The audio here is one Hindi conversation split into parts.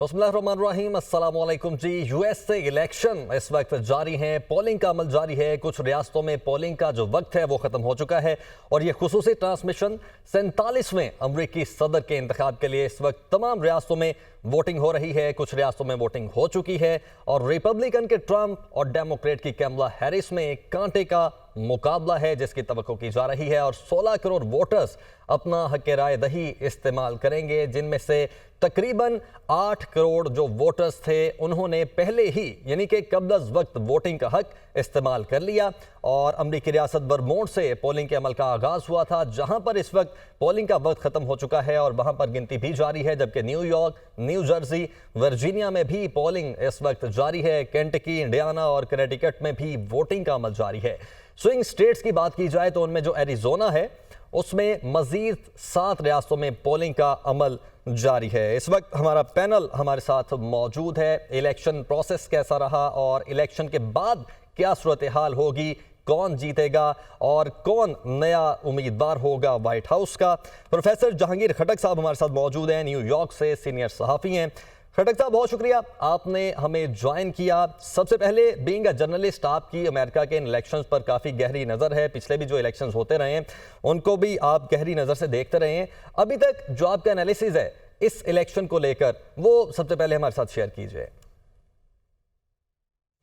बिस्मिल्लाहिर्रहमानिर्रहीम, अस्सलाम वालेकुम जी। यूएस से इलेक्शन इस वक्त जारी हैं, पोलिंग का अमल जारी है। कुछ रियासतों में पोलिंग का जो वक्त है वो ख़त्म हो चुका है और ये खुसूसी ट्रांसमिशन 47वें अमरीकी सदर के इंतखाब के लिए इस वक्त तमाम रियासतों में वोटिंग हो रही है। कुछ रियासतों में वोटिंग हो चुकी है और रिपब्लिकन के ट्रंप और डेमोक्रेट की कैमला हैरिस में एक कांटे का मुकाबला है जिसकी तवक्को की जा रही है और 16 करोड़ वोटर्स अपना हक राय दही इस्तेमाल करेंगे, जिनमें से तकरीबन 8 करोड़ जो वोटर्स थे उन्होंने पहले ही यानी कि कब्ल वक्त वोटिंग का हक इस्तेमाल कर लिया। और अमरीकी रियासत वर्मोंट से पोलिंग के अमल का आगाज हुआ था, जहां पर इस वक्त पोलिंग का वक्त खत्म हो चुका है और वहां पर गिनती भी जारी है, जबकि न्यूयॉर्क, न्यू जर्सी, वर्जीनिया में भी पोलिंग इस वक्त जारी है। केंटकी, इंडियाना और कनेटिकट में भी वोटिंग का अमल जारी है। स्विंग स्टेट्स की बात की जाए तो उनमें जो एरिजोना है उसमें मजीद 7 रियासतों में पोलिंग का अमल जारी है। इस वक्त हमारा पैनल हमारे साथ मौजूद है। इलेक्शन प्रोसेस कैसा रहा और इलेक्शन के बाद क्या सूरत हाल होगी, कौन जीतेगा और कौन नया उम्मीदवार होगा व्हाइट हाउस का। प्रोफेसर जहांगीर खटक साहब हमारे साथ मौजूद हैं, न्यूयॉर्क से सीनियर सहाफ़ी हैं। खटक साहब, बहुत शुक्रिया आपने हमें ज्वाइन किया। सबसे पहले, बीइंग अ जर्नलिस्ट, आपकी अमेरिका के इन इलेक्शंस पर काफ़ी गहरी नज़र है। पिछले भी जो इलेक्शंस होते रहे हैं उनको भी आप गहरी नज़र से देखते रहे हैं। अभी तक जो आपका एनालिसिस है इस इलेक्शन को लेकर, वो सबसे पहले हमारे साथ शेयर कीजिए।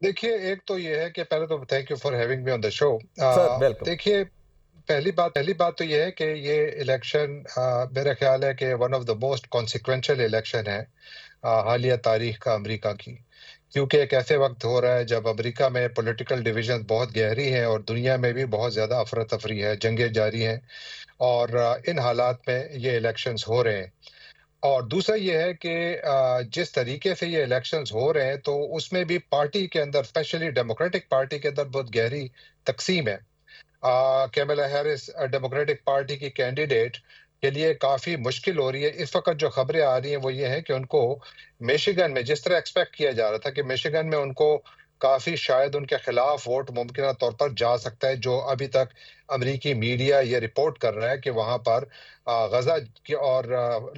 देखिए, एक तो ये है कि पहले तो thank you for having me on the show. Sir welcome. देखिए, पहली बात तो ये है कि ये इलेक्शन मेरा ख्याल है कि one of the most consequential election है हालिया तारीख का अमेरिका की। क्योंकि एक ऐसे वक्त हो रहा है जब अमेरिका में पॉलिटिकल डिविजन बहुत गहरी हैं और दुनिया में भी बहुत ज़्यादा अफरा तफरी है, जंगें जारी हैं और इन हालात में ये इलेक्शंस हो रहे हैं। और दूसरा ये है कि जिस तरीके से ये इलेक्शंस हो रहे हैं तो उसमें भी पार्टी के अंदर, स्पेशली डेमोक्रेटिक पार्टी के अंदर बहुत गहरी तकसीम है। कैमला हैरिस डेमोक्रेटिक पार्टी की कैंडिडेट के लिए काफ़ी मुश्किल हो रही है। इस वक़्त जो खबरें आ रही हैं वो ये हैं कि उनको मिशिगन में, जिस तरह एक्सपेक्ट किया जा रहा था कि मिशिगन में उनको काफ़ी शायद उनके खिलाफ वोट मुमकिना तौर पर जा सकता है, जो अभी तक अमरीकी मीडिया ये रिपोर्ट कर रहा है कि वहाँ पर गज़ा की और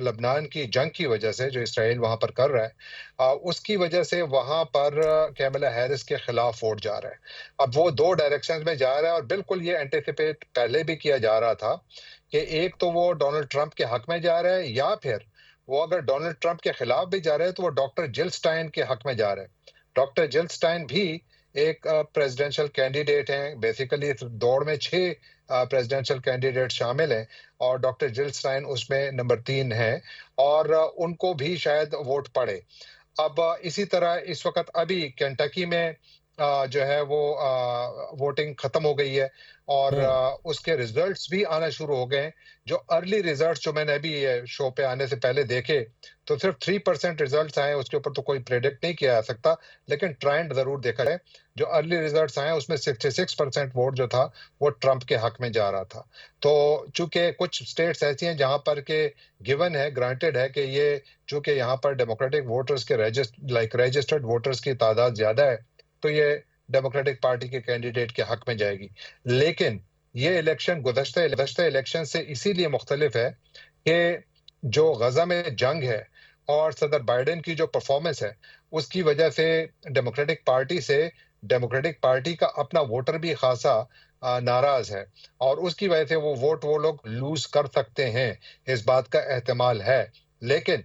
लबनान की जंग की वजह से जो इसराइल वहाँ पर कर रहा है, उसकी वजह से वहाँ पर कैमला हैरिस के खिलाफ वोट जा रहा है। अब वो 2 डायरेक्शंस में जा रहा है और बिल्कुल ये एंटिसिपेट पहले भी किया जा रहा था कि एक तो वो डोनाल्ड ट्रंप के हक में जा रहा है या फिर वो अगर डोनाल्ड ट्रंप के खिलाफ भी जा रहे हैं तो वो डॉक्टर जिल स्टाइन के हक में जा रहे हैं। डॉक्टर जिल स्टाइन भी एक प्रेसिडेंशियल कैंडिडेट हैं। बेसिकली इस दौड़ में 6 प्रेसिडेंशियल कैंडिडेट शामिल हैं और डॉक्टर जिल स्टाइन उसमें नंबर 3 हैं और उनको भी शायद वोट पड़े। अब इसी तरह इस वक़्त अभी केंटकी में जो है वो वोटिंग खत्म हो गई है और हम्म। उसके रिजल्ट्स भी आना शुरू हो गए हैं। जो अर्ली रिजल्ट्स जो मैंने अभी ये शो पे आने से पहले देखे, तो सिर्फ 3% रिजल्ट्स आए, उसके ऊपर तो कोई प्रेडिक्ट नहीं किया जा सकता, लेकिन ट्रेंड ज़रूर देखा जाए। जो अर्ली रिजल्ट्स आए उसमें 66% वोट जो था वो ट्रंप के हक में जा रहा था। तो चूँकि कुछ स्टेट्स ऐसी हैं जहाँ पर के गिवन है, ग्रांटेड है कि ये चूँकि यहाँ पर डेमोक्रेटिक वोटर्स के रजिस्टर्ड वोटर्स की तादाद ज़्यादा है, तो ये डेमोक्रेटिक पार्टी के कैंडिडेट के हक में जाएगी। लेकिन ये इलेक्शन गुज़श्ता इलेक्शन से इसीलिए मुख्तलिफ है कि जो गज़ा में जंग है और सदर बाइडेन की जो परफॉर्मेंस है, उसकी वजह से डेमोक्रेटिक पार्टी का अपना वोटर भी खासा नाराज़ है और उसकी वजह से वो लोग लूज़ कर सकते हैं, इस बात का एहतमाल है। लेकिन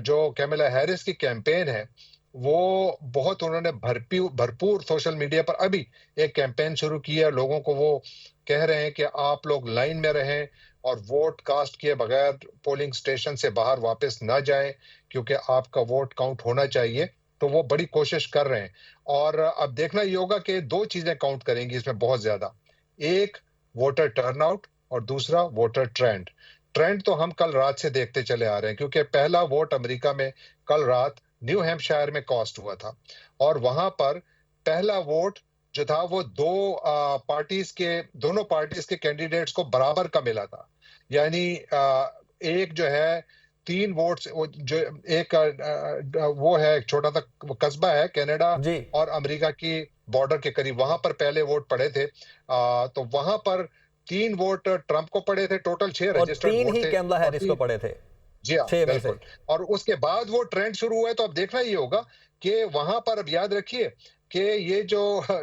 जो कैमला हैरिस की कैंपेन है, वो बहुत उन्होंने भरपूर सोशल मीडिया पर अभी एक कैंपेन शुरू की है। लोगों को वो कह रहे हैं कि आप लोग लाइन में रहें और वोट कास्ट किए बगैर पोलिंग स्टेशन से बाहर वापस ना जाएं, क्योंकि आपका वोट काउंट होना चाहिए। तो वो बड़ी कोशिश कर रहे हैं और अब देखना ये होगा कि 2 चीजें काउंट करेंगी इसमें बहुत ज्यादा। एक, वोटर टर्नआउट और दूसरा वोटर ट्रेंड। ट्रेंड तो हम कल रात से देखते चले आ रहे हैं, क्योंकि पहला वोट अमेरिका में कल रात न्यू हैम्पशायर में कास्ट हुआ था और वहां पर पहला वोट जो था वो दोनों पार्टीज के कैंडिडेट्स को बराबर का मिला था। यानी एक जो है 3 वोट्स, जो एक वो है, एक छोटा सा कस्बा है कनाडा जी। और अमेरिका की बॉर्डर के करीब, वहां पर पहले वोट पड़े थे। तो वहां पर 3 वोट ट्रंप को पड़े थे, टोटल 6 और रजिस्टर्ड 3 वोट ही थे कैमला और हैरिस को पड़े थे। जी हाँ, 6 में से। बिल्कुल। और उसके बाद वो ट्रेंड शुरू हुआ है, तो अब देखना ये होगा कि वहाँ पर अब याद रखिए कि ये जो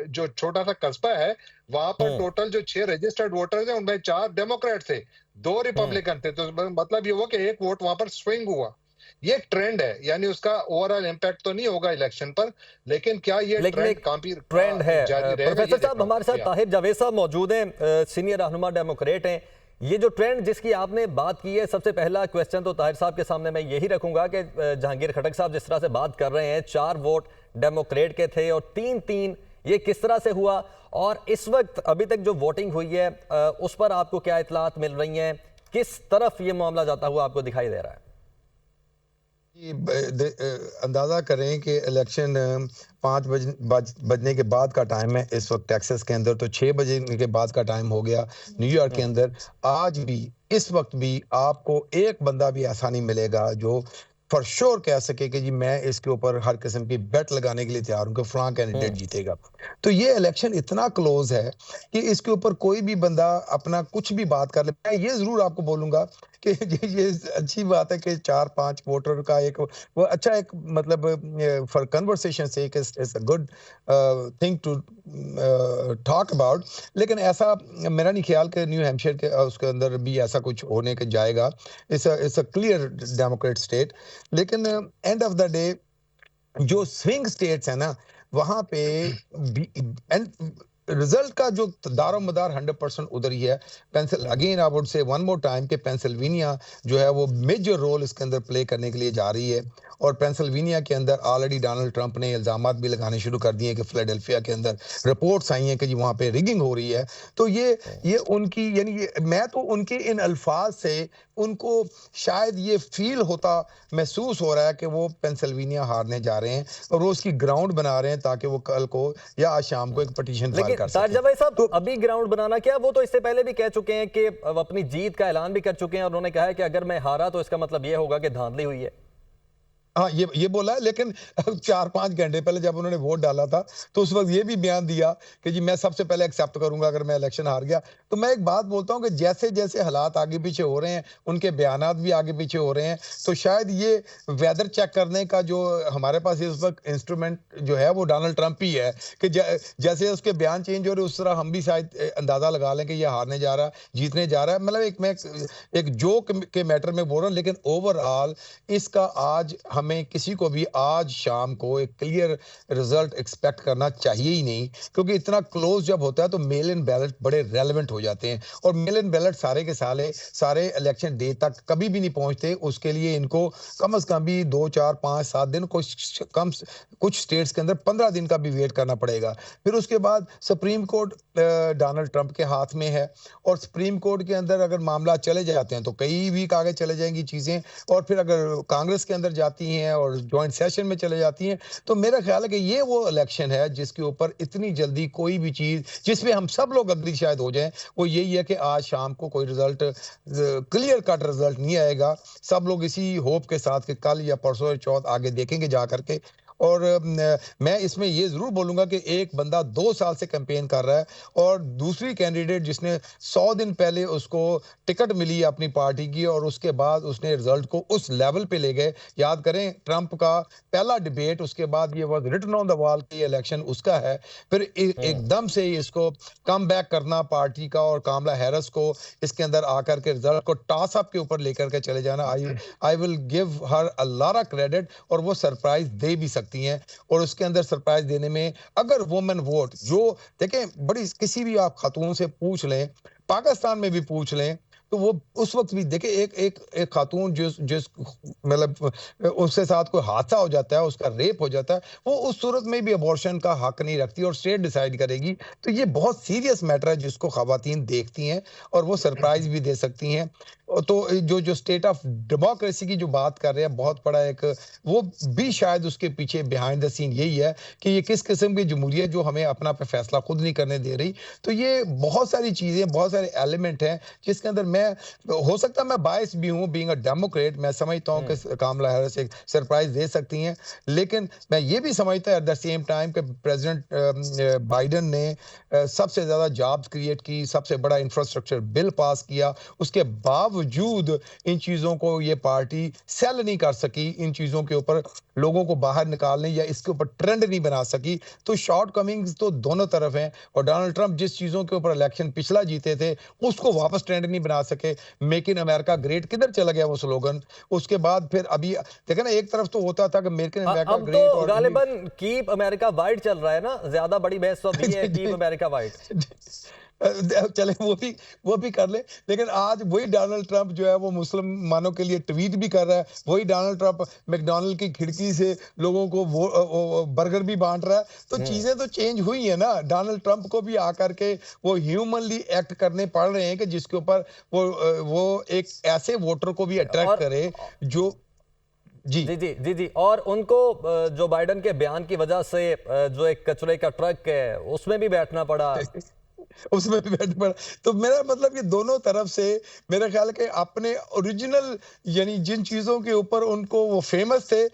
जो छोटा-सा कस्बा है, वहाँ पर हुँ, टोटल जो 6 रजिस्टर्ड वोटर्स हैं, उनमें 4 डेमोक्रेट थे, 2 हुँ। रिपब्लिकन थे। तो मतलब ये हुआ कि 1 वोट वहाँ पर स्विंग हुआ। ये एक ट्रेंड है, यानी उसका ओवरऑल इम्पैक्ट तो नहीं होगा इलेक्शन पर, लेकिन क्या ये लेकिन ट्रेंड एक काफ़ी ट्रेंड है। जारी रहेगा, प्रोफेसर ये साहब, देखना हमारे होगा। साथ जी हाँ। ताहिर जावेद साहब मौजूद हैं, सीनियर रहनुमा डेमोक्रेट हैं। ये जो ट्रेंड जिसकी आपने बात की है, सबसे पहला क्वेश्चन तो ताहिर साहब के सामने मैं यही रखूंगा कि जहांगीर खटक साहब जिस तरह से बात कर रहे हैं, 4 वोट डेमोक्रेट के थे और 3-3, ये किस तरह से हुआ? और इस वक्त अभी तक जो वोटिंग हुई है, उस पर आपको क्या इतलात मिल रही हैं? किस तरफ ये मामला जाता हुआ आपको दिखाई दे रहा है? अंदाज़ा करें कि इलेक्शन 5 बजने के बाद का टाइम है इस वक्त टेक्सास के अंदर, तो 6 बजे के बाद का टाइम हो गया न्यूयॉर्क के हम्म, अंदर। आज भी इस वक्त भी आपको एक बंदा भी ऐसा नहीं मिलेगा जो फॉर श्योर कह सके कि जी मैं इसके ऊपर हर किस्म की बेट लगाने के लिए तैयार हूं कि फलां कैंडिडेट हम्म। जीतेगा। तो ये इलेक्शन इतना क्लोज है कि इसके ऊपर कोई भी बंदा अपना कुछ भी बात कर ले। मैं ये जरूर आपको बोलूंगा कि ये अच्छी बात है कि 4-5 वोटर का एक वो अच्छा एक मतलब फॉर कन्वर्सेशन से it's a good thing to talk about. लेकिन ऐसा मेरा नहीं ख्याल कि न्यू हैम्पशायर के उसके अंदर भी ऐसा कुछ होने के जाएगा। It's a clear Democrat state. लेकिन एंड ऑफ द डे जो स्विंग स्टेट्स है ना, वहां पे एंड रिजल्ट का जो दारोमदार 100% उधर ही है। Pencil hmm. Again I would say one more time कि पेंसिल्वेनिया जो है वो मेजर रोल इसके अंदर प्ले करने के लिए जा रही है। और पेंसिल्वेनिया के अंदर ऑलरेडी डोनाल्ड ट्रंप ने इल्जामात भी लगाने शुरू कर दिए कि फिलाडेल्फिया के अंदर रिपोर्ट्स आई हैं कि जी वहां पे रिगिंग हो रही है। तो ये उनकी यानी मैं तो उनके इन अल्फाज से उनको शायद ये फील होता महसूस हो रहा है कि वो पेंसिल्वेनिया हारने जा रहे हैं और वो उसकी ग्राउंड बना रहे हैं ताकि वो कल को या आज शाम को एक पिटीशन फाइल कर लेकिन सकें। तारजा भाई साहब, तो अभी ग्राउंड बनाना क्या, वो तो इससे पहले भी कह चुके हैं कि अब अपनी जीत का ऐलान भी कर चुके हैं और उन्होंने कहा है कि अगर मैं हारा तो इसका मतलब ये होगा कि धांधली हुई है। हाँ, ये बोला है, लेकिन 4-5 घंटे पहले जब उन्होंने वोट डाला था, तो उस वक़्त ये भी बयान दिया कि जी मैं सबसे पहले एक्सेप्ट करूँगा अगर मैं इलेक्शन हार गया। तो मैं एक बात बोलता हूँ कि जैसे-जैसे हालात आगे-पीछे हो रहे हैं, उनके बयानात भी आगे-पीछे हो रहे हैं, तो शायद ये वेदर चेक करने का जो हमारे पास इस वक़्त इंस्ट्रूमेंट जो है वो डोनाल्ड ट्रंप ही है कि जैसे उसके बयान चेंज हो रहे हैं, उस तरह हम भी शायद अंदाज़ा लगा लें कि ये हारने जा रहा है, जीतने जा रहा है। मतलब एक जोक के मैटर में बोल रहा हूँ, लेकिन ओवरऑल इसका आज हमें किसी को भी आज शाम को एक क्लियर रिजल्ट एक्सपेक्ट करना चाहिए ही नहीं, क्योंकि इतना क्लोज जब होता है तो मेल इन बैलेट बड़े रेलेवेंट हो जाते हैं और मेल इन बैलेट सारे के सारे इलेक्शन डे तक कभी भी नहीं पहुंचते। उसके लिए इनको कम से कम भी 2, 4, 5, 7 दिन कुछ स्टेट्स के अंदर 15 दिन का भी वेट करना पड़ेगा। फिर उसके बाद सुप्रीम कोर्ट डोनाल्ड ट्रंप के हाथ में है और सुप्रीम कोर्ट के अंदर अगर मामला चले जाते हैं तो कई वीक आगे चले जाएंगी चीजें, और फिर अगर कांग्रेस के अंदर जाती हैं और जॉइंट सेशन में चले जाती हैं, तो मेरा ख्याल है कि ये वो इलेक्शन है जिसके ऊपर इतनी जल्दी कोई भी चीज जिसमें हम सब लोग अग्री शायद हो जाएं, वो यही है कि आज शाम को कोई रिजल्ट क्लियर कट रिजल्ट नहीं आएगा। सब लोग इसी होप के साथ कि कल या परसों या चौथ आगे देखेंगे जा करके। और मैं इसमें ये जरूर बोलूंगा कि एक बंदा 2 साल से कैंपेन कर रहा है और दूसरी कैंडिडेट जिसने 100 दिन पहले उसको टिकट मिली अपनी पार्टी की और उसके बाद उसने रिजल्ट को उस लेवल पे ले गए। याद करें ट्रंप का पहला डिबेट, उसके बाद ये was written on the wall कि इलेक्शन उसका है। फिर हम्म। एकदम से इसको कम बैक करना पार्टी का और कामला हैरिस को इसके अंदर आकर के रिजल्ट को टॉस अप के ऊपर लेकर के चले जाना, I will give her a lot of credit. और वो सरप्राइज दे भी सकती हैं और उसके अंदर सरप्राइज देने में अगर वुमेन वोट जो देखें बड़ी किसी भी आप खातून से पूछ लें, पाकिस्तान में भी पूछ लें, तो वो उस वक्त भी देखे एक खातून जिस जिस मतलब उसके साथ कोई हादसा हो जाता है, उसका रेप हो जाता है, वो उस सूरत में भी अबॉर्शन का हक नहीं रखती और स्टेट डिसाइड करेगी। तो ये बहुत सीरियस मैटर है जिसको खवातीन देखती हैं और वो सरप्राइज भी दे सकती हैं। तो जो स्टेट ऑफ डेमोक्रेसी की जो बात कर रहे हैं, बहुत बड़ा एक वो भी शायद उसके पीछे बिहाइंड द सीन यही है कि ये किस किस्म की जमहूरियत जो हमें अपना फैसला खुद नहीं करने दे रही। तो ये बहुत सारी चीजें, बहुत सारे एलिमेंट हैं जिसके अंदर मैं हो सकता है मैं बायस भी हूँ, बीइंग अ डेमोक्रेट, मैं समझता हूँ कि कामला हैरिस एक सरप्राइज दे सकती हैं, लेकिन मैं ये भी समझता हूँ एट द सेम टाइम कि प्रेसिडेंट बाइडेन ने सबसे ज्यादा जॉब्स क्रिएट की, सबसे बड़ा इंफ्रास्ट्रक्चर बिल पास किया, उसके बावजूद इन चीजों को ये पार्टी सेल नहीं कर सकी, इन चीजों के ऊपर लोगों को बाहर निकालने या इसके ऊपर ट्रेंड नहीं बना सकी। तो शॉर्ट कमिंग्स तो दोनों तरफ हैं, और डोनाल्ड ट्रंप जिस चीजों के ऊपर इलेक्शन पिछला जीते थे उसको वापस ट्रेंड नहीं बना सके। मेक इन अमेरिका ग्रेट किधर चला गया वो स्लोगन? उसके बाद फिर अभी देखे ना, एक तरफ तो होता था कि मेक इन अमेरिका अब ग्रेट, तो और गालिबन कीप अमेरिका वाइड चल रहा है ना, ज्यादा बड़ी बहस तो अभी है कीप अमेरिका वाइड। चले वो भी कर ले, लेकिन आज वही डोनाल्ड ट्रंप जो है वो मुसलमानों के लिए ट्वीट भी कर रहा है, वही डोनाल्ड ट्रंप मैकडॉनल्ड की खिड़की से लोगों को वो बर्गर भी बांट रहा है। तो चीजें तो चेंज हुई है ना, डोनाल्ड ट्रंप को भी आकर के वो ह्यूमनली एक्ट करने पड़ रहे हैं कि जिसके ऊपर वो एक ऐसे वोटर को भी अट्रैक्ट और करे जो जी जी जी जी जी और उनको जो बाइडन के बयान की वजह से जो एक कचरे का ट्रक है उसमें भी बैठना पड़ा। उसमें भी बैठ पड़ा। तो मेरा मतलब ये दोनों तरफ से मेरा ख्याल है कि अपने ओरिजिनल यानी जिन चीजों के ऊपर उनको वो फेमस थे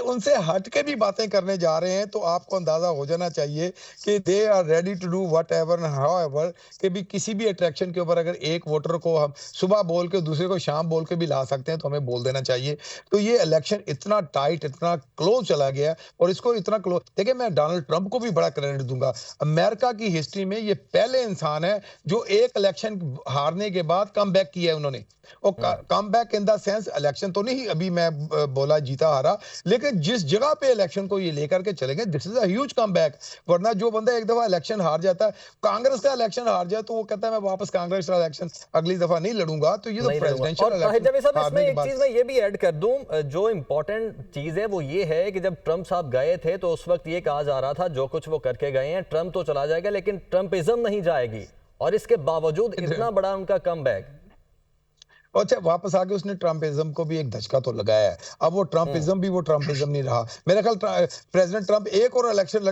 उनसे हट के भी बातें करने जा रहे हैं। तो आपको अंदाजा हो जाना चाहिए कि they are ready to do whatever however, कि भी किसी भी अट्रैक्शन के ऊपर अगर एक वोटर को हम सुबह बोल के दूसरे को शाम बोल के भी ला सकते हैं तो हमें बोल देना चाहिए। तो ये इलेक्शन इतना टाइट, इतना क्लोज चला गया, और इसको इतना क्लोज देखिए, मैं डोनाल्ड ट्रंप को भी बड़ा क्रेडिट दूंगा। अमेरिका की हिस्ट्री में ये पहले इंसान है जो एक इलेक्शन हारने के बाद कम बैक किया है उन्होंने। और come back in the sense election तो नहीं अभी मैं बोला जीता हारा, लेकिन जिस जगह पे इलेक्शन को ये लेकर के चले गए, this is a huge come back. वरना जो बंदा एक दफा इलेक्शन हार जाता है, कांग्रेस का इलेक्शन हार जाए तो वो कहता है मैं वापस कांग्रेस का इलेक्शन अगली दफा नहीं लड़ूंगा। तो ये तो नहीं लड़ूंगा। प्रेसिडेंशियल और ताहिर जावेद साहब, इसमें हारने के एक बाद चीज मैं ये भी ऐड कर दूं, जो इंपॉर्टेंट चीज है वो ये है कि जब ट्रंप साहब गए थे तो उस वक्त ये कहा जा रहा था जो कुछ वो करके गए हैं ट्रंप तो चला जाएगा लेकिन ट्रंपिज्म नहीं जाएगी, और इसके बावजूद इतना बड़ा उनका कमबैक। और अच्छा, वापस आके उसने ट्रम्पिज्म को भी एक धचका तो लगाया है। अब वो ट्रम्पिज्म भी वो ट्रम्पिज्म नहीं रहा। मेरा ख्याल प्रेसिडेंट ट्रंप एक और इलेक्शन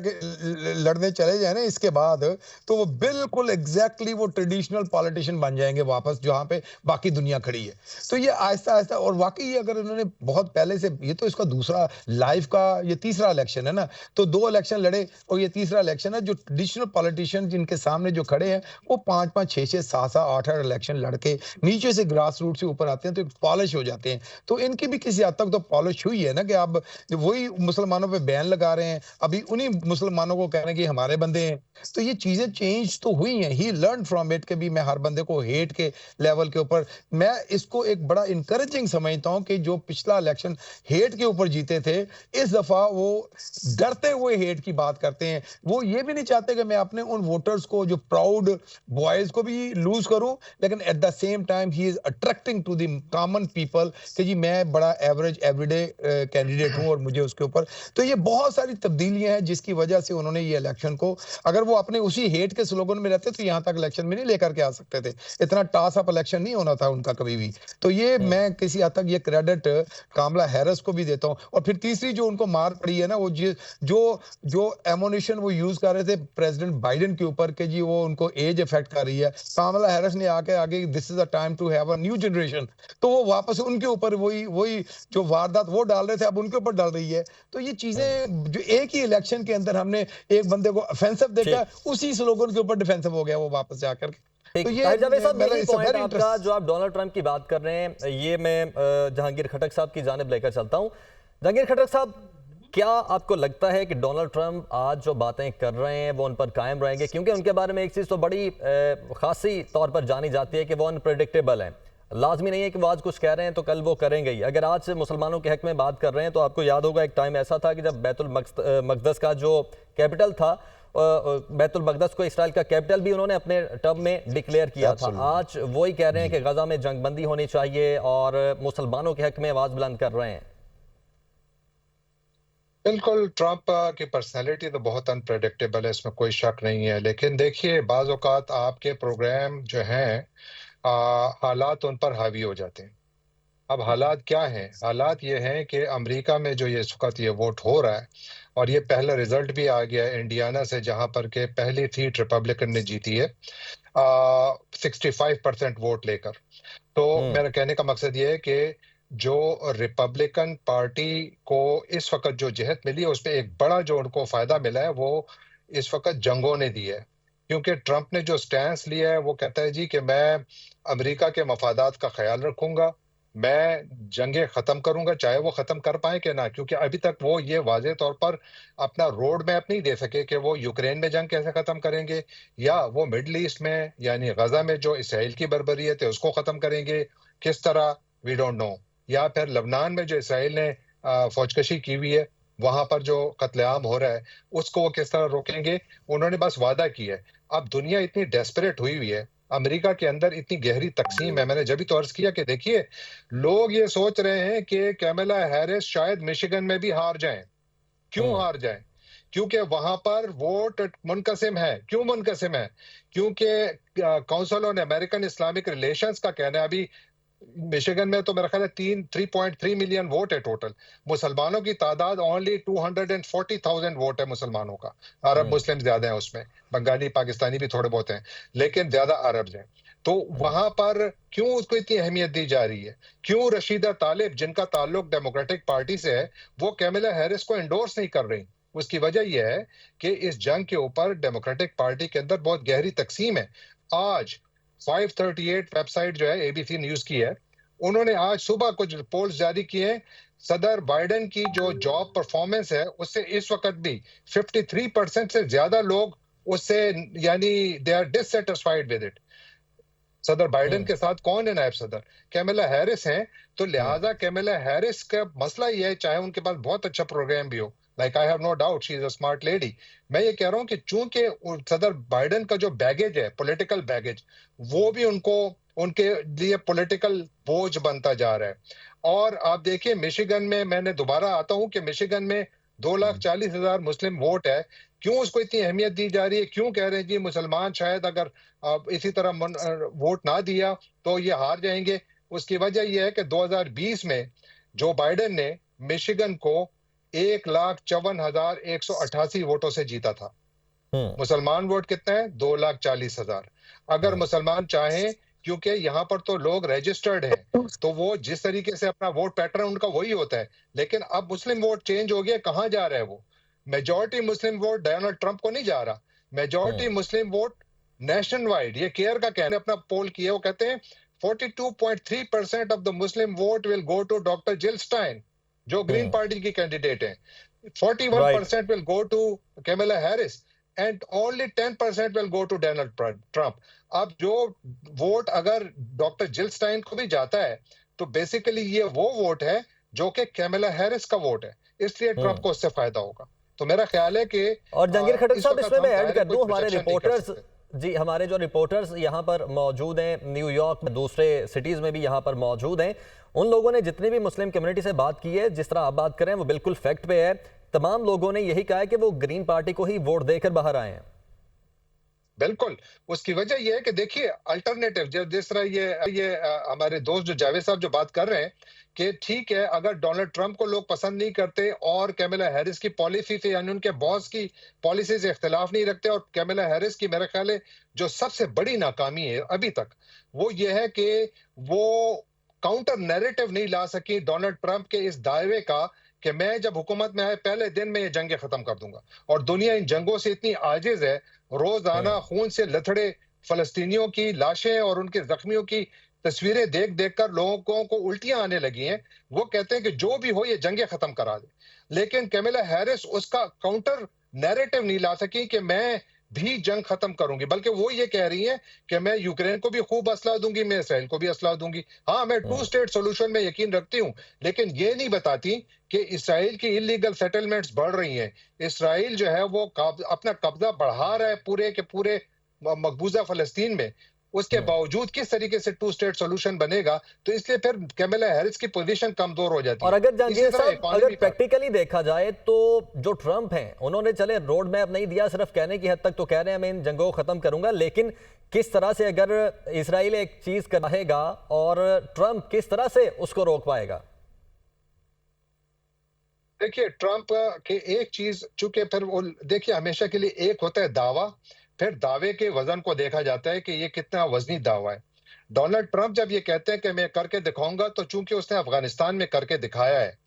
लड़ने चले जाए ना इसके बाद, तो वो बिल्कुल एग्जैक्टली वो ट्रेडिशनल पॉलिटिशियन बन जाएंगे वापस, जहां पे बाकी दुनिया खड़ी है। तो ये आहिस्ता आहिस्ता, और वाकई अगर उन्होंने बहुत पहले से, ये तो इसका दूसरा लाइफ का ये तीसरा इलेक्शन है ना, तो 2 इलेक्शन लड़े और ये तीसरा इलेक्शन है। जो ट्रेडिशनल पॉलिटिशियन जिनके सामने जो खड़े हैं वो 5-5, 6-6, 7-7, 8-8 इलेक्शन लड़के नीचे से ग्रास रूट से ऊपर आते हैं तो एक पॉलिश हो जाते हैं। तो इनकी भी किसी हद तक तो पॉलिश हुई है ना, कि आप वही मुसलमानों पे बैन लगा रहे हैं, अभी उन्हीं मुसलमानों को कह रहे हैं कि हमारे बंदे हैं। तो ये चीजें चेंज तो हुई हैं। ही लर्न फ्रॉम इट के भी मैं हर बंदे को हेट के लेवल के ऊपर, मैं इसको एक बड़ा इंकरेजिंग समझता हूं कि जो पिछला इलेक्शन हेट के ऊपर जीते थे, इस दफा वो डरते हुए हेट की बात करते हैं। वो ये भी नहीं चाहते कि मैं अपने उन वोटर्स को, जो प्राउड बॉयज को भी लूज करूं, लेकिन at the same time he is attracting to the common people कि जी मैं बड़ा एवरेज एवरीडे कैंडिडेट हूं और मुझे उसके ऊपर। तो ये बहुत सारी तब्दीलियां हैं जिसकी वजह से उन्होंने ये इलेक्शन को, अगर वो अपने उसी हेट के स्लोगन में रहते तो यहां तक इलेक्शन में नहीं लेकर के आ सकते थे। इतना टॉस अप इलेक्शन नहीं होना था उनका कभी भी। तो ये मैं किसी हद तक ये क्रेडिट कामला हैरिस को भी देता हूं। और फिर तीसरी जो उनको मार पड़ी है ना, वो जो एमोनिशन वो यूज कर रहे थे प्रेसिडेंट बाइडेन के ऊपर कि जी वो उनको एज इफेक्ट कर रही है, कामला हैरिस ने आके आगे this is a time to have a new generation, तो वो वापस उनके ऊपर वही जो वारदात वो डाल रहे थे अब उनके ऊपर डाल रही है। तो ये चीजें जो एक ही इलेक्शन के अंदर हमने एक बंदे को ऑफेंसिव देखा, उसी स्लोगन के ऊपर डिफेंसिव हो गया वो वापस जाकर। तो ये जावेद साहब, मेरा यही पॉइंट आपका जो आप डोनाल्ड ट्रंप की बात कर रहे हैं, ये मैं जहांगीर खटक साहब की जानिब लेकर चलता हूं। जहांगीर खटक साहब, क्या आपको लगता है कि डोनाल्ड ट्रंप आज जो बातें कर रहे हैं वो उन पर कायम रहेंगे? क्योंकि उनके बारे में एक चीज़ तो बड़ी खासी तौर पर जानी जाती है कि वो अनप्रेडिक्टेबल हैं। लाजमी नहीं है कि वो आज कुछ कह रहे हैं तो कल वो करेंगे ही। अगर आज से मुसलमानों के हक में बात कर रहे हैं तो आपको याद होगा एक टाइम ऐसा था कि जब बैतुल मक़दस का जो कैपिटल था, बैतुल मक़दस को इसराइल का कैपिटल भी उन्होंने अपने टर्म में डिक्लेयर किया था। आज वही कह रहे हैं कि गजा में जंगबंदी होनी चाहिए और मुसलमानों के हक में आवाज़ बुलंद कर रहे हैं। बिल्कुल, ट्रंप की पर्सनैलिटी तो बहुत अनप्रेडिक्टेबल है, इसमें कोई शक नहीं है। लेकिन देखिए, बाज़ औक़ात आपके प्रोग्राम जो हैं हालात उन पर हावी हो जाते हैं। अब हालात क्या हैं? हालात ये हैं कि अमेरिका में जो ये इस वक़्त ये वोट हो रहा है और ये पहला रिज़ल्ट भी आ गया है इंडियाना से, जहाँ पर के पहली सीट रिपब्लिकन ने जीती है 65% वोट लेकर। तो हम्म। मेरा कहने का मकसद ये है कि जो रिपब्लिकन पार्टी को इस वक़्त जो जिहत मिली है, उसमें एक बड़ा जो उनको फ़ायदा मिला है, वो इस वक़्त जंगों ने दी है। क्योंकि ट्रंप ने जो स्टैंस लिया है, वो कहता है जी कि मैं अमेरिका के मफादात का ख़्याल रखूँगा, मैं जंगें ख़त्म करूँगा, चाहे वो ख़त्म कर पाएँ कि ना। क्योंकि अभी तक वो ये वाज़ेह तौर पर अपना रोड मैप नहीं दे सके कि वो यूक्रेन में जंग कैसे ख़त्म करेंगे, या वो मिडल ईस्ट में यानी गज़ा में जो इसराइल की बर्बरियत है, उसको ख़त्म करेंगे, किस तरह, वी डोंट नो। या फिर लबनान में जो इसराइल ने फ़ौजकशी की हुई है, वहाँ पर जो कत्लेआम हो रहा है, उसको वो किस तरह रोकेंगे, उन्होंने बस वादा किया है। अब दुनिया इतनी डेस्परेट हुई हुई है, अमेरिका के अंदर इतनी गहरी तक़सीम है, मैंने जब भी तो अर्ज़ किया कि देखिए, लोग ये सोच रहे हैं कि कैमला हैरिस शायद मिशिगन में भी हार जाएँ। क्यों हम्म। हार जाएँ? क्योंकि वहाँ पर वोट मुनक़सिम है। क्यों मुनक़सिम है? क्योंकि council on American Islamic relations का कहना है, अभी मिशिगन में तो मेरा ख्याल है 3.3 मिलियन वोट है टोटल। मुसलमानों की तादाद ओनली 240,000 वोट है मुसलमानों का। अरब हम्म। मुस्लिम ज़्यादा हैं उसमें, बंगाली, पाकिस्तानी भी थोड़े बहुत हैं, लेकिन ज़्यादा अरब्स हैं। तो हम्म। वहाँ पर क्यों उसको इतनी अहमियत दी जा रही है? क्यों रशीदा तालिब, जिनका ताल्लुक डेमोक्रेटिक पार्टी से है, वो कैमला हैरिस को एंडोर्स नहीं कर रही? उसकी वजह ये है कि इस जंग के ऊपर डेमोक्रेटिक पार्टी के अंदर बहुत गहरी तक़सीम है। आज 538 वेबसाइट जो है एबीसी न्यूज़ की है, उन्होंने आज सुबह कुछ पोल्स जारी किए हैं। सदर बाइडेन की जो जॉब परफॉर्मेंस है, उससे इस वक़्त भी 53% से ज़्यादा लोग उससे यानी they are dissatisfied with it. सदर बाइडेन हम्म। के साथ कौन है नायब सदर? कैमला हैरिस हैं, तो हम्म। लिहाज़ा कैमला हैरिस का मसला ये है, चाहे उनके पास बहुत अच्छा प्रोग्राम भी हो, like I have no doubt she is a smart lady. मैं ये कह रहा हूँ कि चूँकि सदर बाइडेन का जो बैगेज है, पॉलिटिकल बैगेज, वो भी उनको उनके लिए पॉलिटिकल बोझ बनता जा रहा है। और आप देखिए मिशिगन में, मैं दोबारा आता हूँ कि मिशिगन में 2,40,000 मुस्लिम वोट है। क्यों उसको इतनी अहमियत दी जा रही है? क्यों कह रहे हैं जी मुसलमान शायद अगर इसी तरह वोट ना दिया तो ये हार जाएँगे? उसकी वजह ये है कि 2020 में जो बाइडेन ने मिशिगन को 1,54,188 वोटों से जीता था। हम्म। मुसलमान वोट कितना है? 2,40,000। अगर हम्म। मुसलमान चाहें, क्योंकि यहाँ पर तो लोग रजिस्टर्ड हैं, तो वो जिस तरीके से अपना वोट पैटर्न उनका वही होता है। लेकिन अब मुस्लिम वोट चेंज हो गया, कहाँ जा रहा है वो? मेजॉरिटी मुस्लिम वोट डोनाल्ड ट्रंप को नहीं जा रहा। मेजॉरिटी हम्म। मुस्लिम वोट नेशन वाइड, ये केयर का कहना है, अपना पोल किया, वो कहते हैं 42.3% of the Muslim vote will go to doctor Jill Stein, जो ग्रीन हम्म। पार्टी की कैंडिडेट हैं। Right. 41% will go to Kamala Harris and only 10% will go to Donald Trump. अब जो वोट अगर डॉक्टर जिल स्टाइन को भी जाता है, तो बेसिकली ये वो वोट है जो कि कैमला हैरिस का वोट है, इसलिए ट्रंप हम्म। को उससे फायदा होगा। तो मेरा ख्याल है कि और जहांगीर खट्टर इस साहब, वक्त इसमें मैं हम ऐड कर डायरेक्ट कोई दूं, हमारे प्रोजेक्शन नहीं कर रिपोर्टर्स, सकते। जी हमारे जो रिपोर्टर्स यहाँ पर मौजूद हैं, न्यूयॉर्क में, दूसरे सिटीज़ में भी यहाँ पर मौजूद हैं, उन लोगों ने जितनी भी मुस्लिम कम्युनिटी से बात की है, जिस तरह आप बात करें वो बिल्कुल फैक्ट पे है। तमाम लोगों ने यही कहा है कि वो ग्रीन पार्टी को ही वोट देकर बाहर आए हैं। बिल्कुल, उसकी वजह ये है कि देखिए अल्टरनेटिव जिस तरह ये हमारे दोस्त जो जावेद साहब जो बात कर रहे हैं कि ठीक है, अगर डोनाल्ड ट्रंप को लोग पसंद नहीं करते और कैमला हैरिस की पॉलिसी से यानी उनके बॉस की पॉलिसी से इख्तिलाफ नहीं रखते, और कैमला हैरिस की मेरा ख्याल है जो सबसे बड़ी नाकामी है अभी तक, वो ये है कि वो काउंटर नैरेटिव नहीं ला सकी डोनाल्ड ट्रंप के इस दावे का कि मैं जब हुकूमत में आए पहले दिन में ये जंगें खत्म कर दूंगा। और दुनिया इन जंगों से इतनी आजिज है, रोजाना खून से लथड़े फलस्तीनियों की लाशें और उनके जख्मियों की तस्वीरें देख देख कर लोगों को उल्टियां आने लगी हैं। वो कहते हैं कि जो भी हो ये जंगें खत्म करा दे। लेकिन कैमला हैरिस उसका काउंटर नैरेटिव नहीं ला सकी कि मैं भी जंग खत्म करूंगी, बल्कि वो ये कह रही हैं कि मैं यूक्रेन को भी खूब असला दूंगी, मैं इसराइल को भी असला दूंगी। हाँ, मैं टू स्टेट सोल्यूशन में यकीन रखती हूँ, लेकिन ये नहीं बताती कि इसराइल की इलीगल सेटलमेंट्स बढ़ रही हैं। इसराइल जो है वो अपना कब्जा बढ़ा रहा है पूरे के पूरे मकबूजा फलस्तीन में। उसके बावजूद किस तरीके से टू स्टेट सॉल्यूशन बनेगा, तो इसलिए फिर कैमला हैरिस की पोजीशन कमजोर हो जाती और है। अगर जहांगीर इसी तरह साहब अगर इकोनॉमी का प्रैक्टिकली देखा जाए तो जो ट्रंप हैं उन्होंने चले रोड मैप नहीं दिया, सिर्फ कहने की हद तक तो कह रहे हैं मैं इन जंगों को खत्म करूंगा, लेकिन किस तरह से अगर इसराइल एक चीज कहेगा और ट्रंप किस तरह से उसको रोक पाएगा? देखिए ट्रंप के एक चीज, चूंकि फिर वो देखिए हमेशा के लिए एक होता है दावा, फिर दावे के वजन को देखा जाता है कि ये कितना वजनी दावा है। डोनाल्ड ट्रंप जब ये कहते हैं कि मैं करके दिखाऊंगा, तो चूंकि उसने अफगानिस्तान में करके दिखाया है।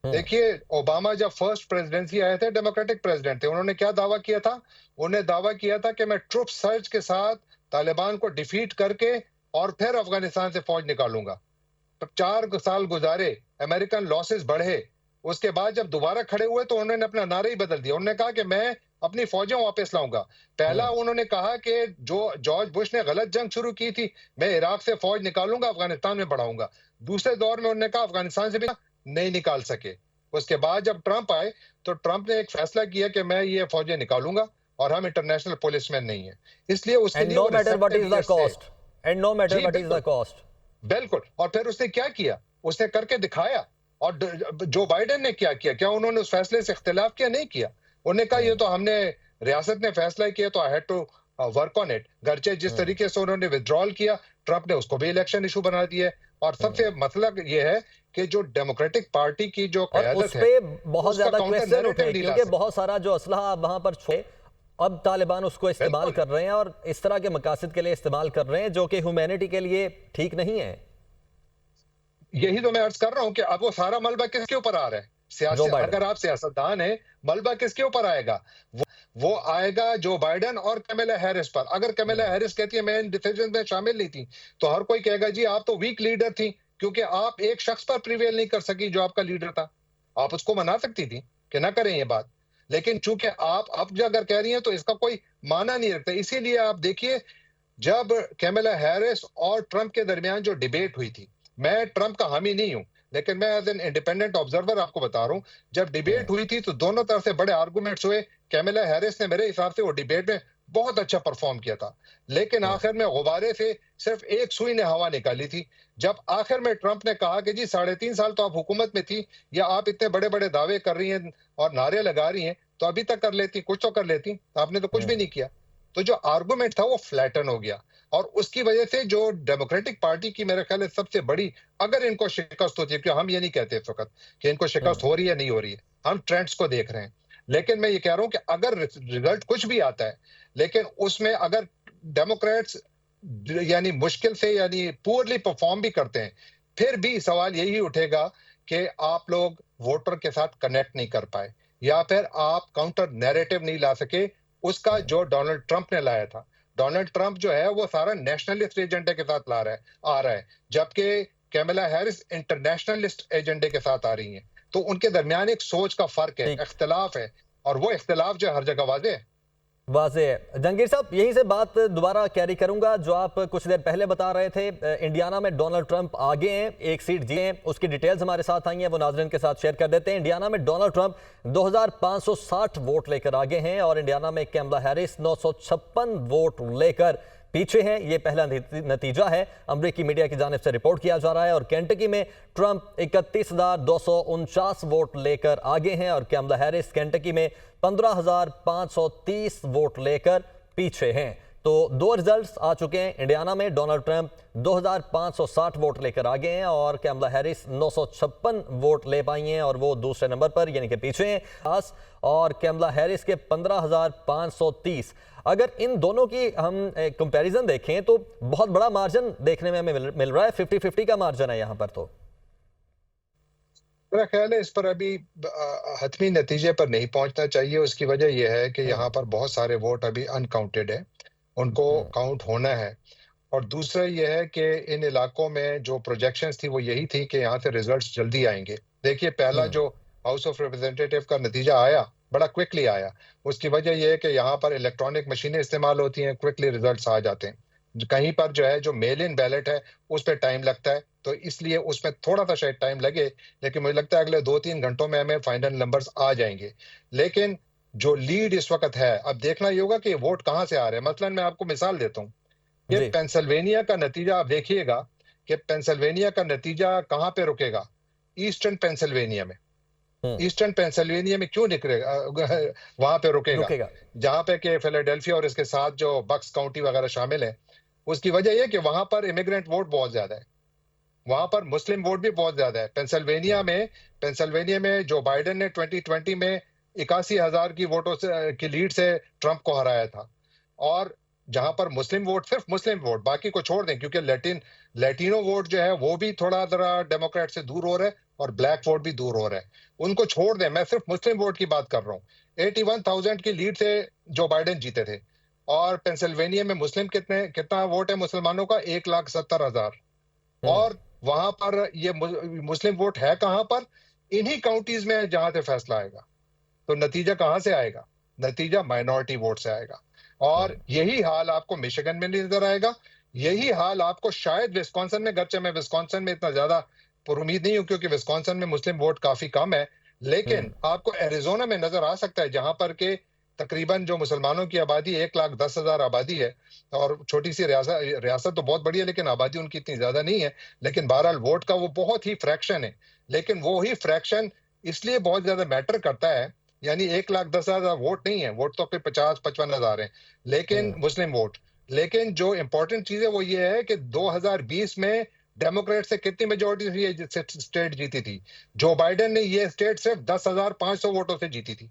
देखिए ओबामा जब फर्स्ट प्रेसिडेंसी आए थे, डेमोक्रेटिक प्रेसिडेंट थे, उन्होंने क्या दावा किया था? उन्होंने दावा किया था कि मैं ट्रुप सर्च के साथ तालिबान को डिफीट करके और फिर अफगानिस्तान से फौज निकालूंगा। तब 4 साल गुजारे, अमेरिकन लॉसेस बढ़े, उसके बाद जब दोबारा खड़े हुए तो उन्होंने अपना नारा ही बदल दिया। उन्होंने कहा कि मैं अपनी फौजें वापस लाऊंगा। पहला उन्होंने कहा कि जो जॉर्ज बुश ने गलत जंग शुरू की थी, मैं इराक से फौज निकालूंगा, अफगानिस्तान में बढ़ाऊंगा। दूसरे दौर में उन्होंने कहा अफगानिस्तान से भी नहीं निकाल सके। उसके बाद जब ट्रंप आए तो ट्रंप ने एक फैसला किया कि मैं ये फौजें निकालूंगा और हम इंटरनेशनल पुलिसमैन नहीं है, इसलिए उसके एंड लिए नो वो matter what is the receptiveness थे। कॉस्ट, एंड नो मैटर जी व्हाट इज द बिल्कुल, कॉस्ट। बिल्कुल। और फिर उसने क्या किया? उसने करके दिखाया। और जो बाइडेन ने क्या किया? क्या उन्होंने उस फैसले से इख्तिलाफ किया? नहीं किया। उन्होंने कहा ये तो हमने, रियासत ने फैसला किया तो I had to work on it. गर्चे जिस तरीके से उन्होंने विथड्रॉल किया, ट्रंप ने उसको भी इलेक्शन इशू बना दिया है। और सबसे मतलब ये है कि जो डेमोक्रेटिक पार्टी की जो और उस क़यादत है, पे बहुत उसका ज्यादा काउंटर क्वेश्चन नैरेटिव उठे नहीं ला क्योंकि सकते। बहुत सारा जो असलहा वहां पर छोड़े अब तालिबान उसको इस्तेमाल बिल्कुल, कर रहे हैं और इस तरह के मकासद के लिए इस्तेमाल कर रहे हैं जो कि ह्यूमैनिटी के लिए ठीक नहीं है। यही तो मैं अर्ज कर रहा हूं कि अब वो सारा मलबा किसके ऊपर आ रहा है? जो सियासी, बाइडन। अगर आप सियासतदान है, मलबा किसके ऊपर आएगा? वो आएगा जो बाइडन और कैमला हैरिस पर। अगर कैमला हैरिस कहती है मैं इन डिसीजन में शामिल नहीं थी, तो हर कोई कहेगा जी आप तो वीक लीडर थी, क्योंकि आप एक शख्स पर प्रिवेल नहीं कर सकी जो आपका लीडर था। आप उसको मना सकती थी कि ना करें ये बात, लेकिन चूंकि आप अब जो अगर कह रही हैं तो इसका कोई माना नहीं रखता। इसीलिए आप देखिए, जब कैमला हैरिस और ट्रंप के दरमियान जो डिबेट हुई थी, मैं ट्रंप का हामी नहीं हूं, लेकिन मैं एज एन इंडिपेंडेंट ऑब्जर्वर आपको बता रहा हूं, जब डिबेट हुई थी तो दोनों तरफ से बड़े आर्गुमेंट्स हुए। कैमला हैरिस ने मेरे हिसाब से वो डिबेट में बहुत अच्छा परफॉर्म किया था, लेकिन आखिर में गुब्बारे से सिर्फ एक सुई ने हवा निकाली थी। जब आखिर में ट्रंप ने कहा कि जी 3.5 साल तो आप हुकूमत में थी, या आप इतने बड़े बड़े दावे कर रही हैं और नारे लगा रही हैं, तो अभी तक कर लेती, कुछ तो कर लेती, आपने तो कुछ भी नहीं किया। तो जो आर्गुमेंट था वो फ्लैटन हो गया, और उसकी वजह से जो डेमोक्रेटिक पार्टी की मेरे ख्याल है सबसे बड़ी, अगर इनको शिकस्त होती है, क्योंकि हम ये नहीं कहते इस वक्त कि इनको शिकस्त हो रही है नहीं हो रही है, हम ट्रेंड्स को देख रहे हैं, लेकिन मैं ये कह रहा हूं कि अगर रिजल्ट कुछ भी आता है, लेकिन उसमें अगर डेमोक्रेट्स यानी मुश्किल से यानी पुअरली परफॉर्म भी करते हैं, फिर भी सवाल यही उठेगा कि आप लोग वोटर के साथ कनेक्ट नहीं कर पाए, या फिर आप काउंटर नैरेटिव नहीं ला सके उसका जो डोनाल्ड ट्रंप ने लाया था। डोनाल्ड ट्रंप जो है वो सारा नेशनलिस्ट एजेंडे के साथ आ रहा है, जबकि कैमला हैरिस इंटरनेशनलिस्ट एजेंडे के साथ आ रही हैं। तो उनके दरमियान एक सोच का फर्क है, इख्तिलाफ है, और वो इख्तिलाफ जो हर जगह वाज़ेह है। वाज़ेह है। जहांगीर साहब यहीं से बात दोबारा कैरी करूंगा, जो आप कुछ देर पहले बता रहे थे, इंडियाना में डोनाल्ड ट्रंप आगे हैं, एक सीट जीते हैं, उसकी डिटेल्स हमारे साथ आई हैं, वो नाज़रीन के साथ शेयर कर देते हैं। इंडियाना में डोनाल्ड ट्रंप 2560 वोट लेकर आगे हैं और इंडियाना में कैमला हैरिस 956 वोट लेकर पीछे हैं। ये पहला नतीजा है, अमरीकी मीडिया की जानिब से रिपोर्ट किया जा रहा है। और केंटकी में ट्रंप 31,249 वोट लेकर आगे हैं और कैमला हैरिस केंटकी में 15,530 वोट लेकर पीछे हैं। तो दो रिजल्ट्स आ चुके हैं। इंडियाना में डोनाल्ड ट्रंप 2560 वोट लेकर आगे हैं और कैमला हैरिस 956 वोट ले पाई हैं और वो दूसरे नंबर पर यानी कि पीछे हैं। और कैमला हैरिस के 15,530। अगर इन दोनों की हम कंपैरिजन देखें तो बहुत बड़ा मार्जिन देखने में हमें मिल रहा है, 50-50 का मार्जिन है यहाँ पर। तो मेरा ख्याल है इस पर अभी हतमी नतीजे पर नहीं पहुंचना चाहिए। उसकी वजह यह है कि यहाँ पर बहुत सारे वोट अभी अनकाउंटेड है, उनको काउंट होना है। और दूसरा यह है कि इन इलाकों में जो प्रोजेक्शंस थी वो यही थी कि यहाँ से रिजल्ट्स जल्दी आएंगे। देखिए पहला जो हाउस ऑफ रिप्रेजेंटेटिव का नतीजा आया बड़ा क्विकली आया। उसकी वजह यह है कि यहाँ पर इलेक्ट्रॉनिक मशीनें इस्तेमाल होती हैं, क्विकली रिजल्ट्स आ जाते हैं। कहीं पर जो है जो मेल इन बैलेट है उस पर टाइम लगता है, तो इसलिए उसमें थोड़ा सा शायद टाइम लगे, लेकिन मुझे लगता है अगले 2-3 घंटों में हमें फाइनल नंबर्स आ जाएंगे। लेकिन जो लीड इस वक्त है, अब देखना ये होगा कि वोट कहाँ से आ रहे हैं। मसलन मैं आपको मिसाल देता हूँ, कि जी। पेंसिल्वेनिया का नतीजा आप देखिएगा कि पेंसिल्वेनिया का नतीजा कहाँ पे रुकेगा? ईस्टर्न पेंसिल्वेनिया में। हम्म। ईस्टर्न पेंसिल्वेनिया में क्यों निकलेगा वहां पे रुकेगा? रुकेगा। जहां पे कि फिलाडेल्फिया और इसके साथ जो बक्स काउंटी वगैरह शामिल है, उसकी वजह यह कि वहां पर इमिग्रेंट वोट बहुत ज्यादा है, वहां पर मुस्लिम वोट भी बहुत ज्यादा है। पेंसिल्वेनिया में जो बाइडेन ने 2020 में 81,000 की वोटों से की लीड से ट्रंप को हराया था। और जहां पर मुस्लिम वोट, सिर्फ मुस्लिम वोट, बाकी को छोड़ दें, क्योंकि लैटिनो वोट जो है वो भी थोड़ा जरा डेमोक्रेट से दूर हो रहा है और ब्लैक वोट भी दूर हो रहा है, उनको छोड़ दें, मैं सिर्फ मुस्लिम वोट की बात कर रहा हूँ। 81,000 की लीड से जो बाइडेन जीते थे। और पेंसिल्वेनिया में कितना वोट है मुसलमानों का? 1,70,000। और वहां पर ये मुस्लिम वोट है कहां पर? इन्हीं काउंटीज में है जहां से फैसला आएगा। तो नतीजा कहां से आएगा? नतीजा माइनॉरिटी वोट से आएगा। और यही हाल आपको मिशिगन में नजर आएगा, यही हाल आपको शायद विस्कॉन्सिन में, गर्चे मैं विस्कॉन्सिन में इतना ज्यादा पुरुमीद नहीं हूं क्योंकि विस्कॉन्सिन में मुस्लिम वोट काफी कम है, लेकिन आपको एरिजोना में नजर आ सकता है, जहां पर के तकरीबन जो मुसलमानों की आबादी 1,10,000 आबादी है, और छोटी सी रियासत तो बहुत बड़ी है लेकिन आबादी उनकी इतनी ज्यादा नहीं है, लेकिन बहरहाल वोट का वो बहुत ही फ्रैक्शन है। लेकिन वो ही फ्रैक्शन इसलिए बहुत ज्यादा मैटर करता है, यानी 1,10,000 वोट नहीं है, वोट तो फिर 50-55,000 है, लेकिन मुस्लिम वोट। लेकिन जो इंपॉर्टेंट चीज है वो ये है कि 2020 में डेमोक्रेट से कितनी मेजोरिटी से ये स्टेट जीती थी? जो बाइडेन ने ये स्टेट सिर्फ 10,500 वोटों से जीती थी।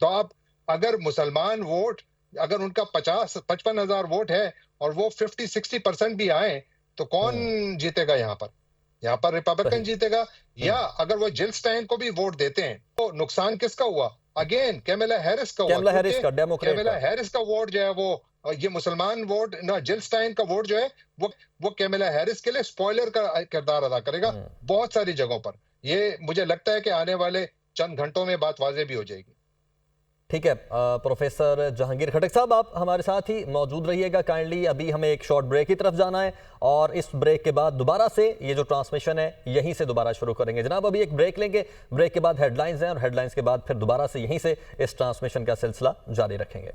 तो आप अगर मुसलमान वोट, अगर उनका 50-55,000 वोट है और वो 50-60% भी आए, तो कौन जीतेगा यहाँ पर? यहाँ पर रिपब्लिकन जीतेगा। या अगर वो जिल स्टाइन को भी वोट देते हैं तो नुकसान किसका हुआ? अगेन कैमला हैरिस का हुआ, कैमला हैरिस का, डेमोक्रेट कैमला का। हैरिस का वोट जो है वो, ये मुसलमान वोट ना, जिल स्टाइन का वोट जो है वो कैमला हैरिस के लिए स्पॉइलर का किरदार अदा करेगा बहुत सारी जगहों पर। ये मुझे लगता है कि आने वाले चंद घंटों में बात वाज़ेह भी हो जाएगी। ठीक है, प्रोफेसर जहांगीर खटक साहब, आप हमारे साथ ही मौजूद रहिएगा काइंडली। अभी हमें एक शॉर्ट ब्रेक की तरफ जाना है और इस ब्रेक के बाद दोबारा से ये जो ट्रांसमिशन है यहीं से दोबारा शुरू करेंगे। जनाब, अभी एक ब्रेक लेंगे, ब्रेक के बाद हेडलाइंस हैं और हेडलाइंस के बाद फिर दोबारा से यहीं से इस ट्रांसमिशन का सिलसिला जारी रखेंगे।